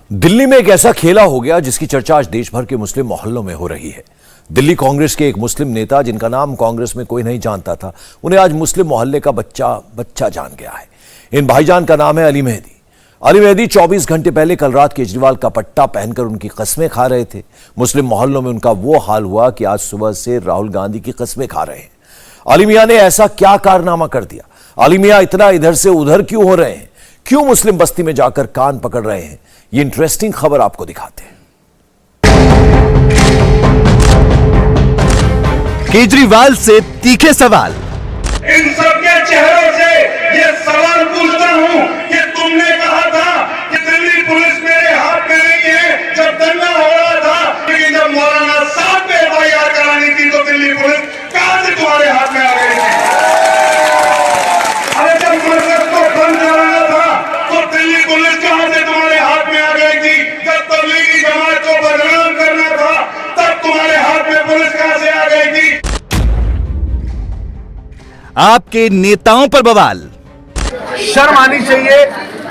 दिल्ली में एक ऐसा खेला हो गया जिसकी चर्चा आज देश भर के मुस्लिम मोहल्लों में हो रही है। दिल्ली कांग्रेस के एक मुस्लिम नेता जिनका नाम कांग्रेस में कोई नहीं जानता था, उन्हें आज मुस्लिम मोहल्ले का बच्चा जान गया है। इन भाईजान का नाम है अली मेहदी। अली मेहदी 24 घंटे पहले कल रात केजरीवाल का पट्टा पहनकर उनकी कस्में खा रहे थे। मुस्लिम मोहल्लों में उनका वो हाल हुआ कि आज सुबह से राहुल गांधी की कस्में खा रहे हैं। अली मियां ने ऐसा क्या कारनामा कर दिया? अली मियां इतना इधर से उधर क्यों हो रहे हैं? क्यों मुस्लिम बस्ती में जाकर कान पकड़ रहे हैं? ये इंटरेस्टिंग खबर आपको दिखाते हैं। केजरीवाल से तीखे सवाल। इन सबके चेहरों से ये सवाल पूछता हूं कि तुमने कहा था कि दिल्ली पुलिस मेरे हाथ में नहीं है जब दंगा हो रहा था, लेकिन जब मौलाना साहब पे एफआईआर करानी थी तो दिल्ली पुलिस कहां से तुम्हारे हाथ में आ गई थी? अरे जब मस्जिद को बंद कराना था तो दिल्ली पुलिस कहां से तुम्हारे हाथ में आ गई थी? जब तबलीगी जमात को बदनाम करना था तब तुम्हारे हाथ में पुलिस कहां से आ गई थी? आपके नेताओं पर बवाल। शर्म आनी चाहिए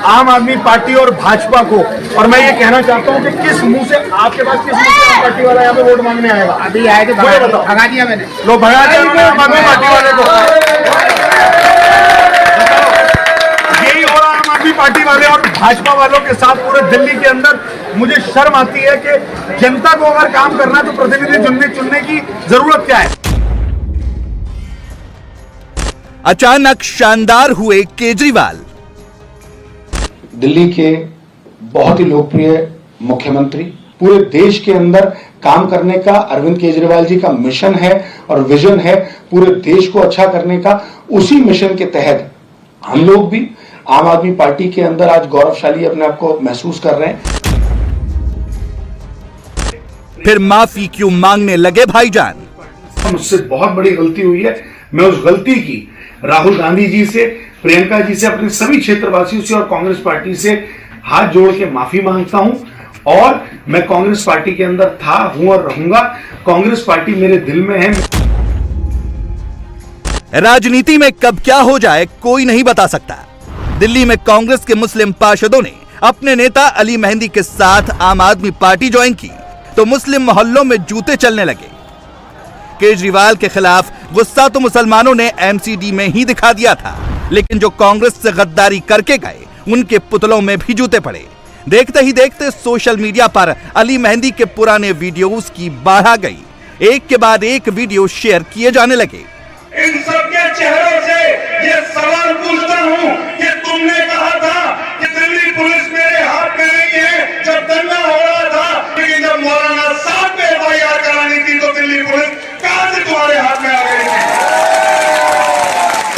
आम आदमी पार्टी और भाजपा को। और मैं ये कहना चाहता हूं कि किस मुंह से आपके पास किस मुंह से आम पार्टी वाला यहाँ पे वोट मांगने आएगा? अभी आए थे, भगा दिया मैंने। लो भगा दिया आम आदमी पार्टी वाले को। यही और आम आदमी पार्टी वाले और भाजपा वालों के साथ पूरे दिल्ली के अंदर मुझे शर्म आती है कि जनता को अगर काम करना है तो प्रतिनिधि चुनने की जरूरत क्या है? अचानक शानदार हुए केजरीवाल। दिल्ली के बहुत ही लोकप्रिय मुख्यमंत्री, पूरे देश के अंदर काम करने का अरविंद केजरीवाल जी का मिशन है और विजन है पूरे देश को अच्छा करने का। उसी मिशन के तहत हम लोग भी आम आदमी पार्टी के अंदर आज गौरवशाली अपने आप को महसूस कर रहे हैं। फिर माफी क्यों मांगने लगे भाईजान? मुझसे बहुत बड़ी गलती हुई है। मैं उस गलती की राहुल गांधी जी से, प्रियंका जी से, अपने सभी क्षेत्रवासियों से और कांग्रेस पार्टी से हाथ जोड़ के माफी मांगता हूं। और मैं कांग्रेस पार्टी के अंदर था, हूं और रहूंगा। कांग्रेस पार्टी मेरे दिल में है। राजनीति में कब क्या हो जाए कोई नहीं बता सकता। दिल्ली में कांग्रेस के मुस्लिम पार्षदों ने अपने नेता अली मेहदी के साथ आम आदमी पार्टी ज्वाइन की तो मुस्लिम मोहल्लों में जूते चलने लगे। केजरीवाल के खिलाफ गुस्सा तो मुसलमानों ने एमसीडी में ही दिखा दिया था, लेकिन जो कांग्रेस से गद्दारी करके गए उनके पुतलों में भी जूते पड़े। देखते ही देखते सोशल मीडिया पर अली मेहदी के पुराने वीडियोस की बाढ़ आ गई। एक के बाद एक वीडियो शेयर किए जाने लगे। इन सबके चेहरों से ये सवाल पूछता हूं कि तुमने कहा था कि दिल्ली पुलिस मेरे हाथ में नहीं है जब दंगा हो रहा था, लेकिन जब मौलाना साहब पे एफआईआर करानी थी तो दिल्ली पुलिस कहां से तुम्हारे हाथ में आ गई थी?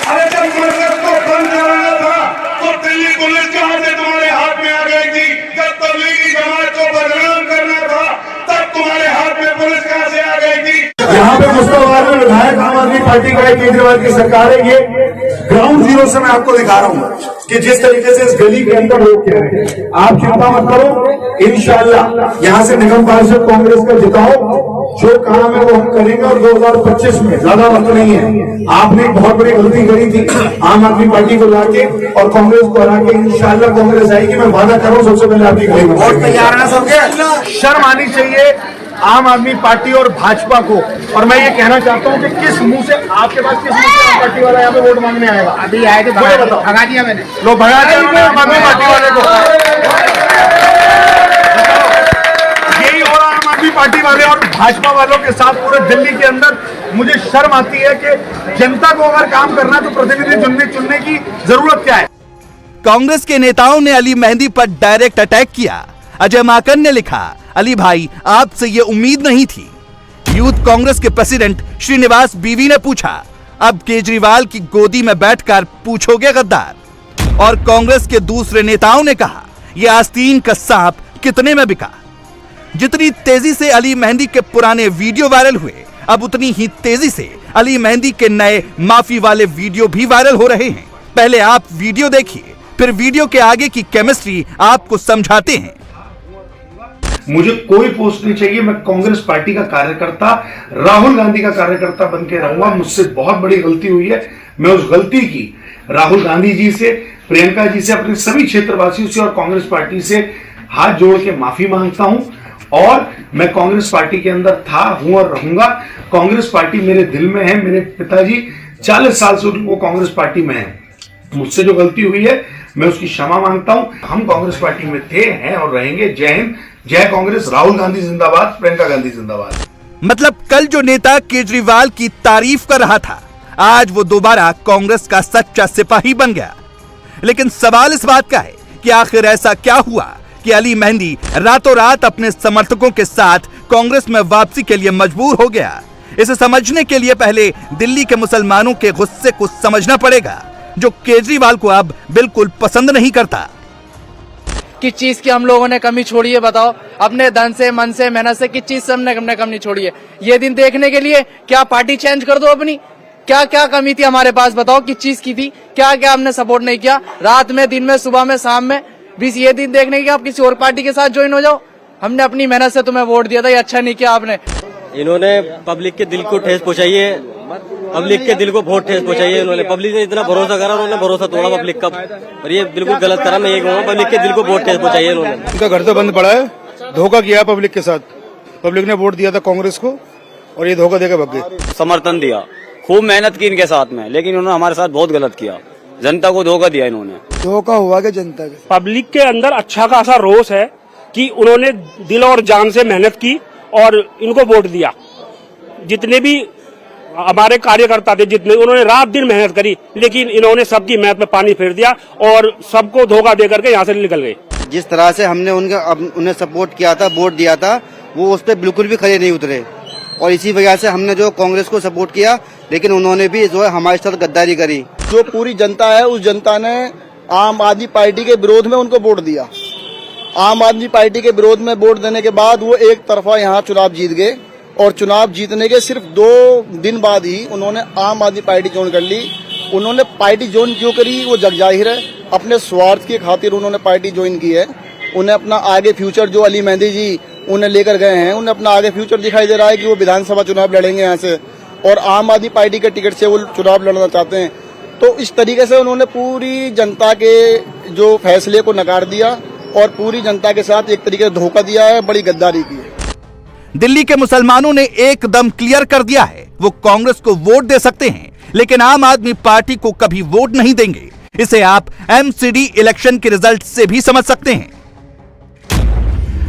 अरे जब मस्जिद को बंद कराना था तो दिल्ली पुलिस कहां से तुम्हारे हाथ में आ गई थी? जब तबलीगी जमात को बदनाम करना था तब तुम्हारे हाथ में पुलिस कहां से आ गई थी? यहाँ पे मुस्तफाबाद में विधायक आम आदमी पार्टी का केजरीवाल की सरकार है। ये ग्राउंड जीरो से मैं आपको दिखा रहा हूँ कि जिस तरीके से इस गली के अंदर लोग कह रहे हैं। आप चिंता मत करो, इंशाल्लाह यहाँ से निगम पार्षद कांग्रेस का जिताओ। जो काम है वो हम करेंगे और 2025 में ज्यादा वक्त नहीं है। आपने एक बहुत बड़ी गलती करी थी आम आदमी पार्टी को लाके और कांग्रेस को हरा के। इंशाल्लाह कांग्रेस आएगी, मैं वादा कर रहा हूँ। सबसे पहले आपकी गली में तैयार है सबके। शर्म आनी चाहिए आम आदमी पार्टी और भाजपा को। और मैं ये कहना चाहता हूं कि किस मुंह से आपके पास किस मुंह से आम पार्टी वाला यहाँ पे वोट मांगने आएगा? अभी आए थे, भगा दिया मैंने। लो भगा दिया आम आदमी पार्टी वाले को। यही और आम आदमी पार्टी वाले और भाजपा वालों के साथ पूरे दिल्ली के अंदर मुझे शर्म आती है कि जनता को अगर काम करना है तो प्रतिनिधि चुनने की जरूरत क्या है? कांग्रेस के नेताओं ने अली मेहदी पर डायरेक्ट अटैक किया। अजय माकन ने लिखा, अली भाई आपसे ये उम्मीद नहीं थी। यूथ कांग्रेस के प्रेसिडेंट श्रीनिवास बीवी ने पूछा, अब केजरीवाल की गोदी में बैठकर पूछोगे गद्दार? और कांग्रेस के दूसरे नेताओं ने कहा, यह आस्तीन का सांप कितने में बिका? जितनी तेजी से अली मेहदी के पुराने वीडियो वायरल हुए, अब उतनी ही तेजी से अली मेहदी के नए माफी वाले वीडियो भी वायरल हो रहे हैं। पहले आप वीडियो देखिए, फिर वीडियो के आगे की केमिस्ट्री आपको समझाते हैं। मुझे कोई पोस्ट नहीं चाहिए। मैं कांग्रेस पार्टी का कार्यकर्ता, राहुल गांधी का कार्यकर्ता बन के रहूंगा। मुझसे बहुत बड़ी गलती हुई है। मैं उस गलती की राहुल गांधी जी से, प्रियंका जी से, अपने सभी क्षेत्रवासियों से और कांग्रेस पार्टी से हाथ जोड़ के माफी मांगता हूं और मैं कांग्रेस पार्टी के अंदर था, हूं और रहूंगा। कांग्रेस पार्टी मेरे दिल में है। मेरे पिताजी 40 साल से वो कांग्रेस पार्टी में है। मुझसे जो गलती हुई है मैं उसकी क्षमा मांगता हूं। हम कांग्रेस पार्टी में थे, हैं और रहेंगे। जय हिंद, जय कांग्रेस। राहुल गांधी जिंदाबाद, प्रियंका गांधी जिंदाबाद। मतलब कल जो नेता केजरीवाल की तारीफ कर रहा था, आज वो दोबारा कांग्रेस का सच्चा सिपाही बन गया। लेकिन सवाल इस बात का है कि आखिर ऐसा क्या हुआ कि अली मेहंदी रातों रात अपने समर्थकों के साथ कांग्रेस में वापसी के लिए मजबूर हो गया। इसे समझने के लिए पहले दिल्ली के मुसलमानों के गुस्से को समझना पड़ेगा, जो केजरीवाल को अब बिल्कुल पसंद नहीं करता। किस चीज की हम लोगों ने कमी छोड़ी है बताओ? अपने धन से, मन से, मेहनत से किस चीज से हमने कमी छोड़ी है? ये दिन देखने के लिए क्या पार्टी चेंज कर दो अपनी? क्या क्या कमी थी हमारे पास बताओ? किस चीज की थी? क्या क्या हमने सपोर्ट नहीं किया? रात में, दिन में, सुबह में, शाम में, बस ये दिन देखने के आप किसी और पार्टी के साथ ज्वाइन हो जाओ। हमने अपनी मेहनत से तुम्हें वोट दिया था, ये अच्छा नहीं किया आपने। इन्होंने पब्लिक के दिल को ठेस पहुंचाई है, पब्लिक के दिल को बहुत ठेस पहुंचाई है इन्होंने। पब्लिक ने इतना भरोसा करा, उन्होंने भरोसा तोड़ा पब्लिक का, और ये बिल्कुल गलत करा। मैं ये कहूँगा, पब्लिक के दिल को बहुत ठेस पहुंचाई है इन्होंने। उनका घर तो बंद पड़ा है, धोखा किया पब्लिक के साथ। पब्लिक ने वोट दिया था कांग्रेस को और ये धोखा देकर भाग गए। समर्थन दिया, खूब मेहनत की इनके साथ में, लेकिन इन्होंने हमारे साथ बहुत गलत किया। जनता को धोखा दिया इन्होंने। धोखा हुआ कि जनता के पब्लिक के अंदर अच्छा खासा रोष है कि उन्होंने दिल और जान से मेहनत की और इनको वोट दिया। जितने भी हमारे कार्यकर्ता थे, जितने, उन्होंने रात दिन मेहनत करी, लेकिन इन्होंने सबकी मेहनत में पानी फेर दिया और सबको धोखा दे करके यहाँ से निकल गए। जिस तरह से हमने उन्हें सपोर्ट किया था, वोट दिया था, वो उस पर बिल्कुल भी खड़े नहीं उतरे, और इसी वजह से हमने जो कांग्रेस को सपोर्ट किया, लेकिन उन्होंने भी जो है हमारे साथ गद्दारी करी। जो पूरी जनता है, उस जनता ने आम आदमी पार्टी के विरोध में उनको वोट दिया। आम आदमी पार्टी के विरोध में वोट देने के बाद वो एक तरफा यहाँ चुनाव जीत गए, और चुनाव जीतने के सिर्फ 2 दिन बाद ही उन्होंने आम आदमी पार्टी ज्वाइन कर ली। उन्होंने पार्टी ज्वाइन क्यों करी वो जग जाहिर है, अपने स्वार्थ के खातिर उन्होंने पार्टी ज्वाइन की है। उन्हें अपना आगे फ्यूचर, जो अली मेहंदी जी उन्हें लेकर गए हैं, उन्हें अपना आगे फ्यूचर दिखाई दे रहा है कि वो विधानसभा चुनाव लड़ेंगे यहाँ से, और आम आदमी पार्टी के टिकट से वो चुनाव लड़ना चाहते हैं। तो इस तरीके से उन्होंने पूरी जनता के जो फैसले को नकार दिया और पूरी जनता के साथ एक तरीके से धोखा दिया है, बड़ी गद्दारी की है। दिल्ली के मुसलमानों ने एकदम क्लियर कर दिया है, वो कांग्रेस को वोट दे सकते हैं, लेकिन आम आदमी पार्टी को कभी वोट नहीं देंगे। इसे आप एमसीडी इलेक्शन के रिजल्ट से भी समझ सकते हैं।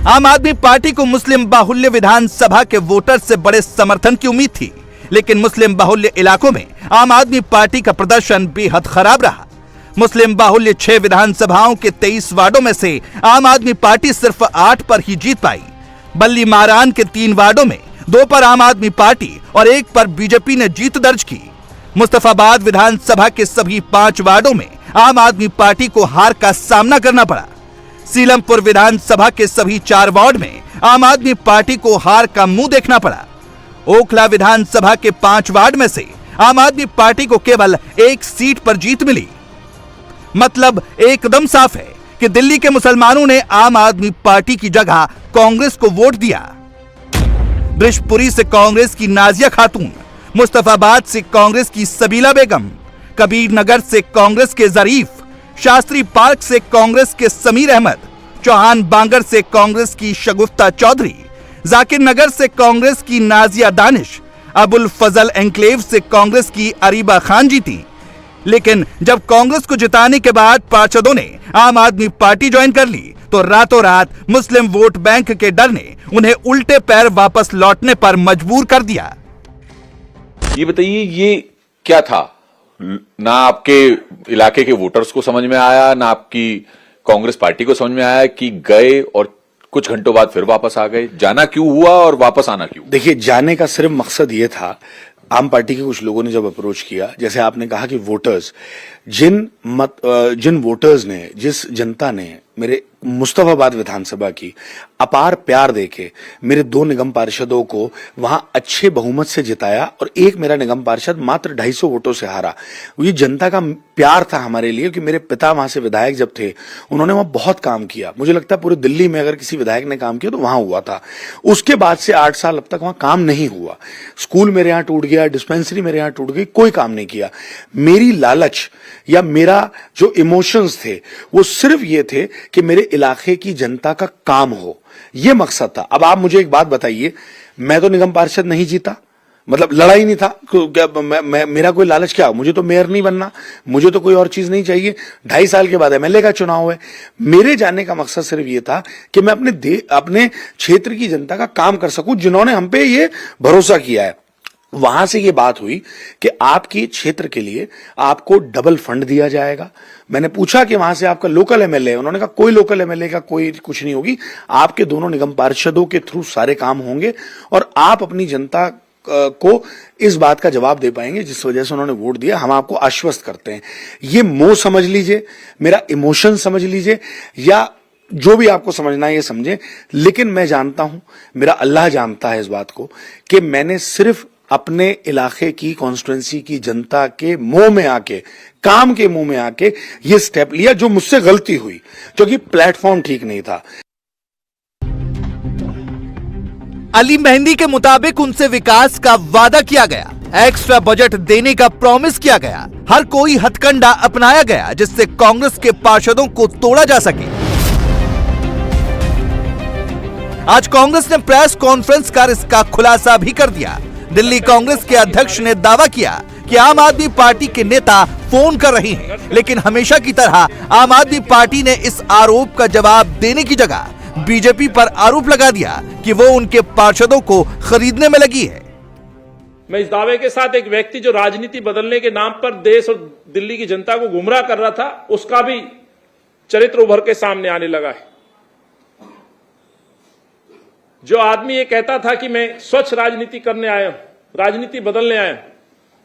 आम आदमी पार्टी को मुस्लिम बाहुल्य विधानसभा के वोटर से बड़े समर्थन की उम्मीद थी, लेकिन मुस्लिम बाहुल्य इलाकों में आम आदमी पार्टी का प्रदर्शन बेहद खराब रहा। मुस्लिम बाहुल्य 6 विधानसभाओं के 23 वार्डों में से आम आदमी पार्टी सिर्फ 8 पर ही जीत पाई। बल्ली मारान के 3 वार्डों में 2 पर आम आदमी पार्टी और 1 पर बीजेपी ने जीत दर्ज की। मुस्तफाबाद विधानसभा के सभी 5 वार्डों में आम आदमी पार्टी को हार का सामना करना पड़ा। सीलमपुर विधानसभा के सभी 4 वार्ड में आम आदमी पार्टी को हार का मुंह देखना पड़ा। ओखला विधानसभा के 5 वार्ड में से आम आदमी पार्टी को केवल 1 सीट पर जीत मिली। मतलब एकदम साफ है कि दिल्ली के मुसलमानों ने आम आदमी पार्टी की जगह कांग्रेस को वोट दिया। ब्रिशपुरी से कांग्रेस की नाजिया खातून, मुस्तफाबाद से कांग्रेस की सबीला बेगम, कबीर नगर से कांग्रेस के जरीफ, शास्त्री पार्क से कांग्रेस के समीर अहमद, चौहान बांगर से कांग्रेस की शगुफ्ता चौधरी, जाकिर नगर से कांग्रेस की नाजिया दानिश, अबुल फजल एनक्लेव से कांग्रेस की अरीबा खान जीती। लेकिन जब कांग्रेस को जिताने के बाद पार्षदों ने आम आदमी पार्टी ज्वाइन कर ली, तो रातों रात मुस्लिम वोट बैंक के डर ने उन्हें उल्टे पैर वापस लौटने पर मजबूर कर दिया। ये बताइए, ये क्या था? ना आपके इलाके के वोटर्स को समझ में आया, ना आपकी कांग्रेस पार्टी को समझ में आया कि गए और कुछ घंटों बाद फिर वापस आ गए। जाना क्यों हुआ और वापस आना क्यों? देखिए, जाने का सिर्फ मकसद ये था, आम पार्टी के कुछ लोगों ने जब अप्रोच किया, जैसे आपने कहा कि वोटर्स, जिन वोटर्स ने, जिस जनता ने मेरे मुस्तफाबाद विधानसभा की अपार प्यार देके मेरे 2 निगम पार्षदों को वहां अच्छे बहुमत से जिताया और एक मेरा निगम पार्षद मात्र 250 वोटों से हारा, ये जनता का प्यार था हमारे लिए। कि मेरे पिता वहां से विधायक जब थे, उन्होंने वहां बहुत काम किया। मुझे लगता है पूरे दिल्ली में अगर किसी विधायक ने काम किया तो वहां हुआ था। उसके बाद से 8 साल अब तक वहां काम नहीं हुआ। स्कूल मेरे यहाँ टूट गया, डिस्पेंसरी मेरे यहाँ टूट गई, कोई काम नहीं किया। मेरी लालच या मेरा जो इमोशंस थे वो सिर्फ ये थे कि मेरे इलाके की जनता का काम हो, ये मकसद था। अब आप मुझे एक बात बताइए, मैं तो निगम पार्षद नहीं जीता, मतलब लड़ा ही नहीं था, क्या मेरा कोई लालच क्या, मुझे तो मेयर नहीं बनना, मुझे तो कोई और चीज नहीं चाहिए। 2.5 साल के बाद एमएलए का चुनाव है। मेरे जाने का मकसद सिर्फ ये था कि मैं अपने क्षेत्र की जनता का काम कर सकूं, जिन्होंने हम पे ये भरोसा किया है। वहां से ये बात हुई कि आपके क्षेत्र के लिए आपको डबल फंड दिया जाएगा। मैंने पूछा कि वहां से आपका लोकल एमएलए, उन्होंने कहा कोई लोकल एमएलए का कोई कुछ नहीं होगी, आपके दोनों निगम पार्षदों के थ्रू सारे काम होंगे और आप अपनी जनता को इस बात का जवाब दे पाएंगे जिस वजह से उन्होंने वोट दिया। हम आपको आश्वस्त करते हैं। ये मोह समझ लीजिए, मेरा इमोशन समझ लीजिए, या जो भी आपको समझना है ये समझें, लेकिन मैं जानता हूं, मेरा अल्लाह जानता है इस बात को, कि मैंने सिर्फ अपने इलाके की कॉन्स्टिट्यूएंसी की जनता के मुंह में आके, काम के मुंह में आके ये स्टेप लिया, जो मुझसे गलती हुई, क्योंकि प्लेटफॉर्म ठीक नहीं था। अली मेहंदी के मुताबिक उनसे विकास का वादा किया गया, एक्स्ट्रा बजट देने का प्रॉमिस किया गया, हर कोई हथकंडा अपनाया गया जिससे कांग्रेस के पार्षदों को तोड़ा जा सके। आज कांग्रेस ने प्रेस कॉन्फ्रेंस कर इसका खुलासा भी कर दिया। दिल्ली कांग्रेस के अध्यक्ष ने दावा किया कि आम आदमी पार्टी के नेता फोन कर रहे हैं, लेकिन हमेशा की तरह आम आदमी पार्टी ने इस आरोप का जवाब देने की जगह बीजेपी पर आरोप लगा दिया कि वो उनके पार्षदों को खरीदने में लगी है। मैं इस दावे के साथ एक व्यक्ति जो राजनीति बदलने के नाम पर देश और दिल्ली की जनता को गुमराह कर रहा था, उसका भी चरित्र उभर के सामने आने लगा है। जो आदमी ये कहता था कि मैं स्वच्छ राजनीति करने आया हूं, राजनीति बदलने आया हूं,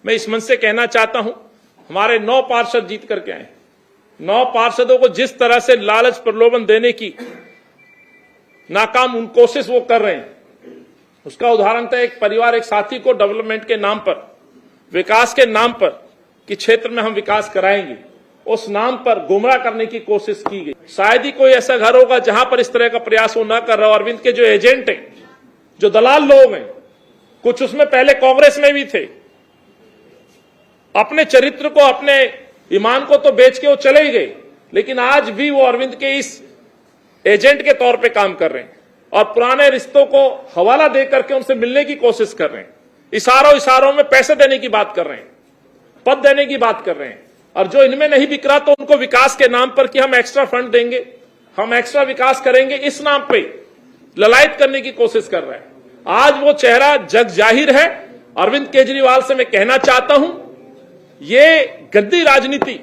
मैं इस मंच से कहना चाहता हूं, हमारे 9 पार्षद जीत करके आए। 9 पार्षदों को जिस तरह से लालच प्रलोभन देने की नाकाम उन कोशिश वो कर रहे हैं, उसका उदाहरण था एक परिवार, एक साथी को डेवलपमेंट के नाम पर, विकास के नाम पर, कि क्षेत्र में हम विकास कराएंगे, उस नाम पर गुमराह करने की कोशिश की गई। शायद ही कोई ऐसा घर होगा जहां पर इस तरह का प्रयास वो न कर रहा हो। अरविंद के जो एजेंट हैं, जो दलाल लोग हैं, कुछ उसमें पहले कांग्रेस में भी थे, अपने चरित्र को, अपने ईमान को तो बेच के वो चले ही गए, लेकिन आज भी वो अरविंद के इस एजेंट के तौर पे काम कर रहे हैं और पुराने रिश्तों को हवाला दे करके उनसे मिलने की कोशिश कर रहे हैं। इशारों में पैसे देने की बात कर रहे हैं, पद देने की बात कर रहे हैं, और जो इनमें नहीं बिक रहा तो उनको विकास के नाम पर कि हम एक्स्ट्रा फंड देंगे, हम एक्स्ट्रा विकास करेंगे, इस नाम पे ललायत करने की कोशिश कर रहे हैं। आज वो चेहरा जग जाहिर है। अरविंद केजरीवाल से मैं कहना चाहता हूं, ये गद्दी राजनीति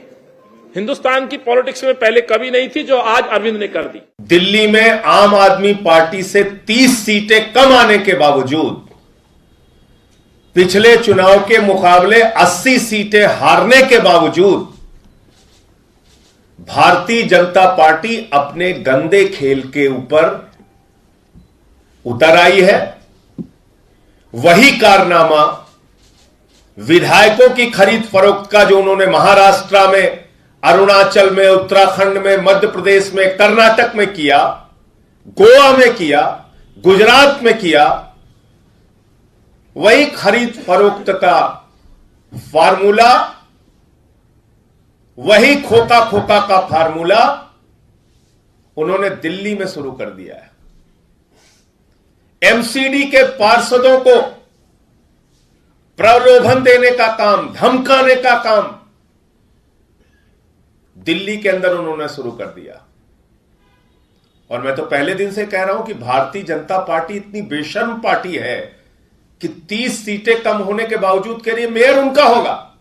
हिंदुस्तान की पॉलिटिक्स में पहले कभी नहीं थी, जो आज अरविंद ने कर दी। दिल्ली में आम आदमी पार्टी से 30 सीटें कम आने के बावजूद पिछले चुनाव के मुकाबले 80 सीटें हारने के बावजूद भारतीय जनता पार्टी अपने गंदे खेल के ऊपर उतर आई है। वही कारनामा विधायकों की खरीद फरोख्त का जो उन्होंने महाराष्ट्र में, अरुणाचल में, उत्तराखंड में, मध्य प्रदेश में, कर्नाटक में किया, गोवा में किया, गुजरात में किया, वही खरीद फरोख्त का फार्मूला, वही खोका खोका का फार्मूला उन्होंने दिल्ली में शुरू कर दिया है। एमसीडी के पार्षदों को प्रलोभन देने का काम, धमकाने का काम दिल्ली के अंदर उन्होंने शुरू कर दिया। और मैं तो पहले दिन से कह रहा हूं कि भारतीय जनता पार्टी इतनी बेशर्म पार्टी है कि 30 सीटें कम होने के बावजूद कह रही है मेयर उनका होगा,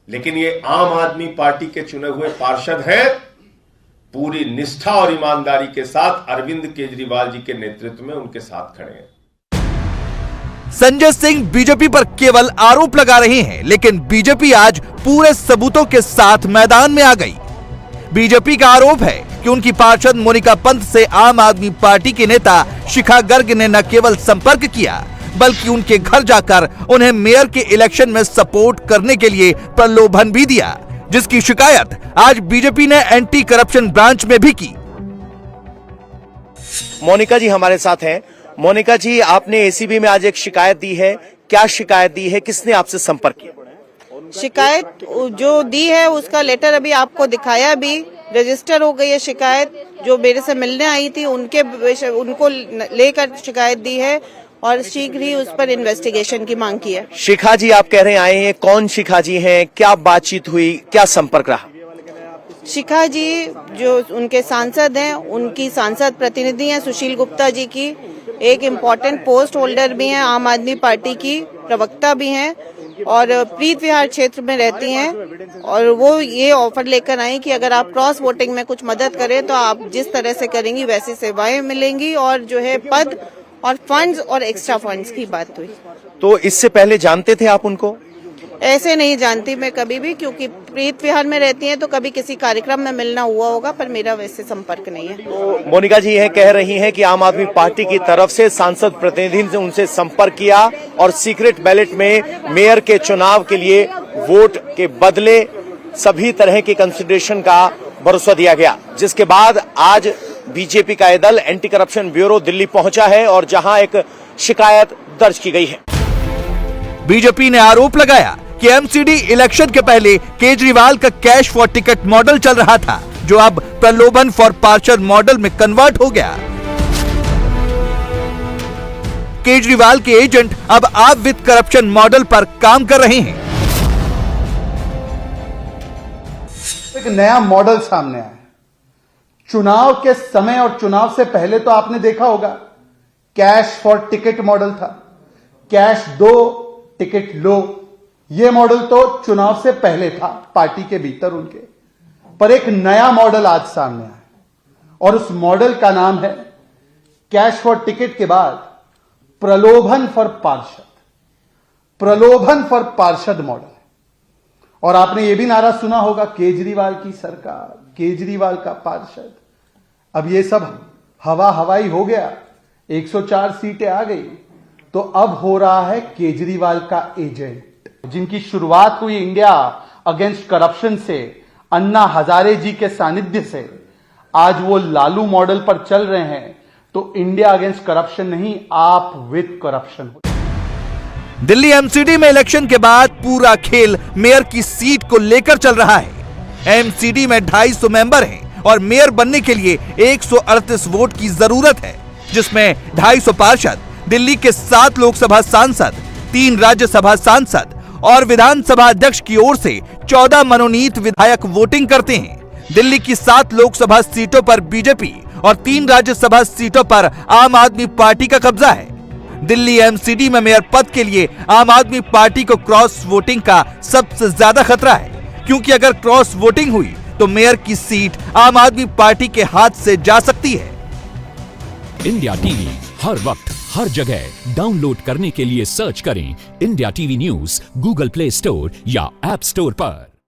लेकिन ये आम आदमी पार्टी के चुने हुए पार्षद हैं, पूरी निष्ठा और ईमानदारी के साथ अरविंद केजरीवाल जी के नेतृत्व में उनके साथ खड़े हैं। संजय सिंह बीजेपी पर केवल आरोप लगा रहे हैं, लेकिन बीजेपी आज पूरे सबूतों के साथ मैदान में आ गई। बीजेपी का आरोप है कि उनकी पार्षद मोनिका पंत से आम आदमी पार्टी के नेता शिखा गर्ग ने न केवल संपर्क किया, बल्कि उनके घर जाकर उन्हें मेयर के इलेक्शन में सपोर्ट करने के लिए प्रलोभन भी दिया, जिसकी शिकायत आज बीजेपी ने एंटी करप्शन ब्रांच में भी की। मोनिका जी हमारे साथ हैं। मोनिका जी, आपने एसीबी में आज एक शिकायत दी है, क्या शिकायत दी है, किसने आपसे संपर्क किया? शिकायत जो दी है उसका लेटर अभी आपको दिखाया भी, रजिस्टर हो गई है शिकायत। जो मेरे से मिलने आई थी उनको लेकर शिकायत दी है और शीघ्र ही उस पर इन्वेस्टिगेशन की मांग की है। शिखा जी आप कह रहे हैं आए हैं, कौन शिखा जी हैं, क्या बातचीत हुई, क्या संपर्क रहा? शिखा जी जो उनके सांसद हैं, उनकी सांसद प्रतिनिधि हैं सुशील गुप्ता जी की, एक इम्पोर्टेंट पोस्ट होल्डर भी हैं, आम आदमी पार्टी की प्रवक्ता भी हैं और प्रीत विहार क्षेत्र में रहती हैं। और वो ये ऑफर लेकर आई कि अगर आप क्रॉस वोटिंग में कुछ मदद करें तो आप जिस तरह से करेंगी वैसी सेवाएं मिलेंगी और जो है पद और फंड्स और एक्स्ट्रा फंड्स की बात हुई। तो इससे पहले जानते थे आप उनको? ऐसे नहीं जानती मैं कभी भी, क्योंकि प्रीत विहार में रहती हैं तो कभी किसी कार्यक्रम में मिलना हुआ होगा, पर मेरा वैसे संपर्क नहीं है। तो मोनिका जी यह कह रही हैं कि आम आदमी पार्टी की तरफ से सांसद प्रतिनिधि ने उनसे संपर्क किया और सीक्रेट बैलेट में मेयर के चुनाव के लिए वोट के बदले सभी तरह के कंसिडरेशन का भरोसा दिया गया, जिसके बाद आज बीजेपी का दल एंटी करप्शन ब्यूरो दिल्ली पहुंचा है और जहां एक शिकायत दर्ज की गई है। बीजेपी ने आरोप लगाया कि एमसीडी इलेक्शन के पहले केजरीवाल का कैश फॉर टिकट मॉडल चल रहा था, जो अब प्रलोभन फॉर पार्षद मॉडल में कन्वर्ट हो गया। केजरीवाल के एजेंट अब आप विद करप्शन मॉडल पर काम कर रहे हैं। एक नया मॉडल सामने आया। चुनाव के समय और चुनाव से पहले तो आपने देखा होगा कैश फॉर टिकट मॉडल था, कैश दो टिकट लो, यह मॉडल तो चुनाव से पहले था पार्टी के भीतर उनके। पर एक नया मॉडल आज सामने आया और उस मॉडल का नाम है कैश फॉर टिकट के बाद प्रलोभन फॉर पार्षद, प्रलोभन फॉर पार्षद मॉडल। और आपने यह भी नारा सुना होगा केजरीवाल की सरकार, केजरीवाल का पार्षद। अब ये सब हवाई हो गया, 104 सीटें आ गई, तो अब हो रहा है केजरीवाल का एजेंट, जिनकी शुरुआत हुई इंडिया अगेंस्ट करप्शन से, अन्ना हजारे जी के सानिध्य से। आज वो लालू मॉडल पर चल रहे हैं, तो इंडिया अगेंस्ट करप्शन नहीं, आप विद करप्शन। दिल्ली एमसीडी में इलेक्शन के बाद पूरा खेल मेयर की सीट को लेकर चल रहा है। एमसीडी में 250 मेंबर हैं और मेयर बनने के लिए 138 वोट की जरूरत है, जिसमें 250 पार्षद, दिल्ली के 7 लोकसभा सांसद, 3 राज्यसभा सांसद और विधानसभा अध्यक्ष की ओर से 14 मनोनीत विधायक वोटिंग करते हैं। दिल्ली की 7 लोकसभा सीटों पर बीजेपी और 3 राज्यसभा सीटों पर आम आदमी पार्टी का कब्जा है। दिल्ली एमसीडी में मेयर पद के लिए आम आदमी पार्टी को क्रॉस वोटिंग का सबसे ज्यादा खतरा है, क्योंकि अगर क्रॉस वोटिंग हुई तो मेयर की सीट आम आदमी पार्टी के हाथ से जा सकती है। इंडिया टीवी हर वक्त हर जगह डाउनलोड करने के लिए सर्च करें India TV news Google play store या ऐप स्टोर पर।